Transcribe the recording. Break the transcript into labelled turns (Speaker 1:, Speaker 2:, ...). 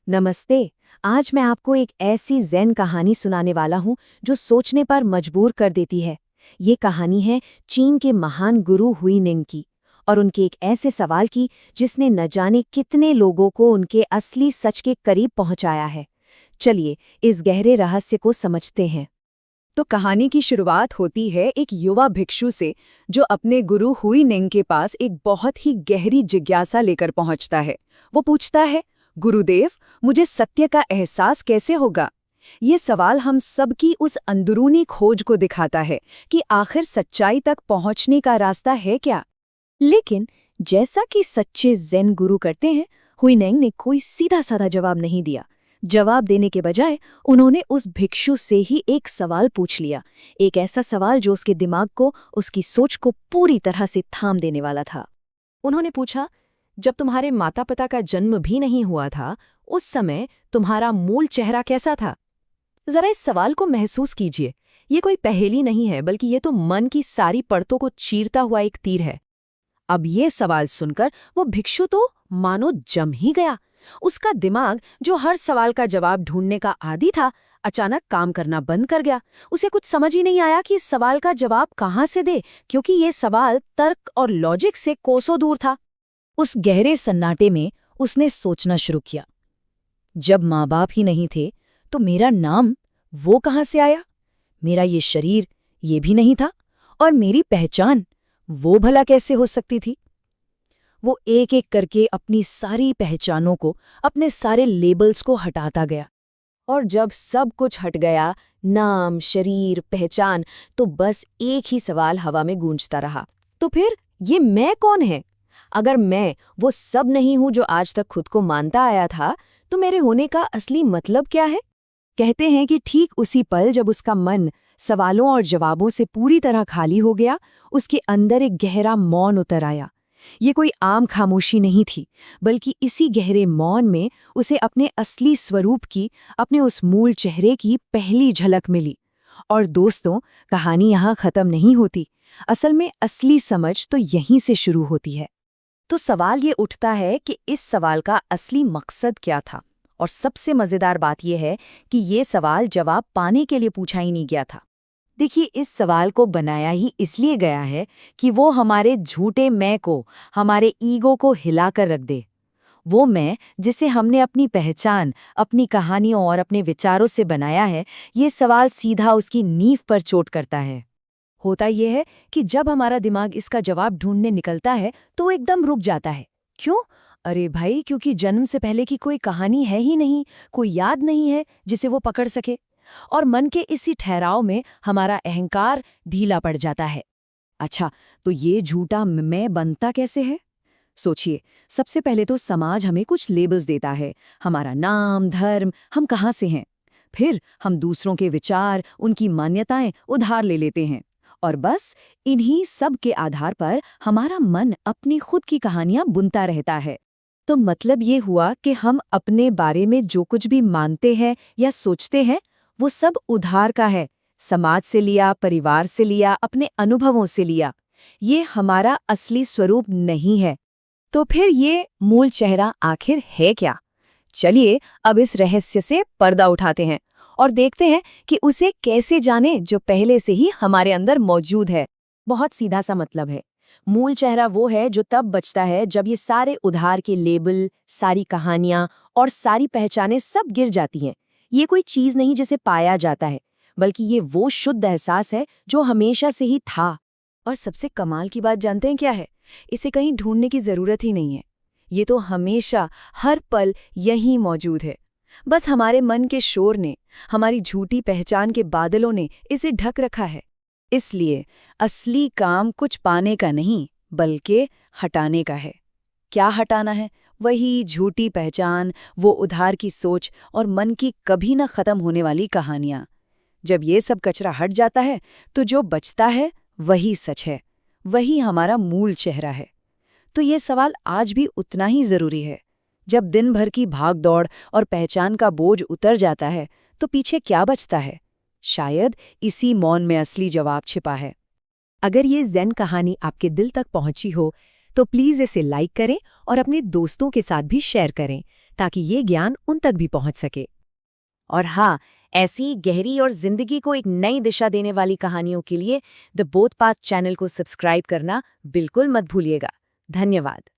Speaker 1: नमस्ते। आज मैं आपको एक ऐसी ज़ेन कहानी सुनाने वाला हूँ जो सोचने पर मजबूर कर देती है। ये कहानी है चीन के महान गुरु हुइनिंग की और उनके एक ऐसे सवाल की जिसने न जाने कितने लोगों को उनके असली सच के करीब पहुंचाया है। चलिए इस गहरे रहस्य को समझते हैं।
Speaker 2: तो कहानी की शुरुआत होती है एक युवा भिक्षु से जो अपने गुरु हुइनिंग के पास एक बहुत ही गहरी जिज्ञासा लेकर पहुंचता है। वो पूछता है, गुरुदेव, मुझे सत्य का एहसास कैसे होगा? ये सवाल हम सबकी उस अंदरूनी खोज को दिखाता है कि आखिर सच्चाई तक पहुंचने का रास्ता है क्या।
Speaker 1: लेकिन जैसा कि सच्चे ज़ेन गुरु करते हैं, हुइनिंग ने कोई सीधा साधा जवाब नहीं दिया। जवाब देने के बजाय उन्होंने उस भिक्षु से ही एक सवाल पूछ लिया, एक ऐसा सवाल जो उसके दिमाग को, उसकी सोच को पूरी तरह से थाम देने वाला था। उन्होंने पूछा, जब तुम्हारे माता पिता का जन्म भी नहीं हुआ था, उस समय तुम्हारा मूल चेहरा कैसा था? जरा इस सवाल को महसूस कीजिए। ये कोई पहेली नहीं है, बल्कि ये तो मन की सारी परतों को चीरता हुआ एक तीर है। अब ये सवाल सुनकर वो भिक्षु तो मानो जम ही गया। उसका दिमाग, जो हर सवाल का जवाब ढूंढने का आदी था, अचानक काम करना बंद कर गया। उसे कुछ समझ ही नहीं आया कि इस सवाल का जवाब कहाँ से दे, क्योंकि ये सवाल तर्क और लॉजिक से कोसों दूर था। उस गहरे सन्नाटे में उसने सोचना शुरू किया, जब माँ बाप ही नहीं थे तो मेरा नाम वो कहाँ से आया? मेरा ये शरीर ये भी नहीं था, और मेरी पहचान वो भला कैसे हो सकती थी? वो एक एक करके अपनी सारी पहचानों को, अपने सारे लेबल्स को हटाता गया। और जब सब कुछ हट गया, नाम, शरीर, पहचान, तो बस एक ही सवाल हवा में गूंजता रहा, तो फिर ये मैं कौन है? अगर मैं वो सब नहीं हूं जो आज तक खुद को मानता आया था, तो मेरे होने का असली मतलब क्या है? कहते हैं कि ठीक उसी पल जब उसका मन सवालों और जवाबों से पूरी तरह खाली हो गया, उसके अंदर एक गहरा मौन उतर आया। ये कोई आम खामोशी नहीं थी, बल्कि इसी गहरे मौन में उसे अपने असली स्वरूप की, अपने उस मूल चेहरे की पहली झलक मिली। और दोस्तों, कहानी यहाँ खत्म नहीं होती। असल में असली समझ तो यहीं से शुरू होती है। तो सवाल ये उठता है कि इस सवाल का असली मकसद क्या था? और सबसे मज़ेदार बात यह है कि ये सवाल जवाब पाने के लिए पूछा ही नहीं गया था। देखिए, इस सवाल को बनाया ही इसलिए गया है कि वो हमारे झूठे मैं को, हमारे ईगो को हिलाकर रख दे। वो मैं जिसे हमने अपनी पहचान, अपनी कहानियों और अपने विचारों से बनाया है, ये सवाल सीधा उसकी नींव पर चोट करता है। होता यह है कि जब हमारा दिमाग इसका जवाब ढूंढने निकलता है तो वो एकदम रुक जाता है। क्यों? अरे भाई, क्योंकि जन्म से पहले की कोई कहानी है ही नहीं, कोई याद नहीं है जिसे वो पकड़ सके। और मन के इसी ठहराव में हमारा अहंकार ढीला पड़ जाता है। अच्छा, तो ये झूठा मैं बनता कैसे है? सोचिए, सबसे पहले तो समाज हमें कुछ लेबल्स देता है, हमारा नाम, धर्म, हम कहाँ से हैं। फिर हम दूसरों के विचार, उनकी मान्यताएं उधार ले लेते हैं, और बस इन्हीं सब के आधार पर हमारा मन अपनी खुद की कहानियां बुनता रहता है। तो मतलब ये हुआ कि हम अपने बारे में जो कुछ भी मानते हैं या सोचते हैं, वो सब उधार का है। समाज से लिया, परिवार से लिया, अपने अनुभवों से लिया। ये हमारा असली स्वरूप नहीं है। तो फिर ये मूल चेहरा आखिर है क्या? चलिए अब इस रहस्य से पर्दा उठाते हैं और देखते हैं कि उसे कैसे जाने जो पहले से ही हमारे अंदर मौजूद है। बहुत सीधा सा मतलब है। मूल चेहरा वो है जो तब बचता है जब ये सारे उधार के लेबल, सारी कहानियां और सारी पहचानें सब गिर जाती हैं। ये कोई चीज नहीं जिसे पाया जाता है, बल्कि ये वो शुद्ध एहसास है जो हमेशा से ही था। और सबसे कमाल की बात जानते हैं क्या है? इसे कहीं ढूंढने की जरूरत ही नहीं है। ये तो हमेशा, हर पल यहीं मौजूद है। बस हमारे मन के शोर ने, हमारी झूठी पहचान के बादलों ने इसे ढक रखा है। इसलिए असली काम कुछ पाने का नहीं, बल्कि हटाने का है। क्या हटाना है? वही झूठी पहचान, वो उधार की सोच और मन की कभी न खत्म होने वाली कहानियां। जब ये सब कचरा हट जाता है तो जो बचता है वही सच है, वही हमारा मूल चेहरा है। तो ये सवाल आज भी उतना ही जरूरी है। जब दिन भर की भाग-दौड़ और पहचान का बोझ उतर जाता है तो पीछे क्या बचता है? शायद इसी मौन में असली जवाब छिपा है। अगर ये ज़ेन कहानी आपके दिल तक पहुंची हो तो प्लीज़ इसे लाइक करें और अपने दोस्तों के साथ भी शेयर करें,
Speaker 2: ताकि ये ज्ञान उन तक भी पहुंच सके।
Speaker 3: और हाँ, ऐसी गहरी और जिंदगी को एक नई दिशा देने वाली कहानियों के लिए द बोथ पाथ चैनल को सब्सक्राइब करना बिल्कुल मत भूलिएगा। धन्यवाद।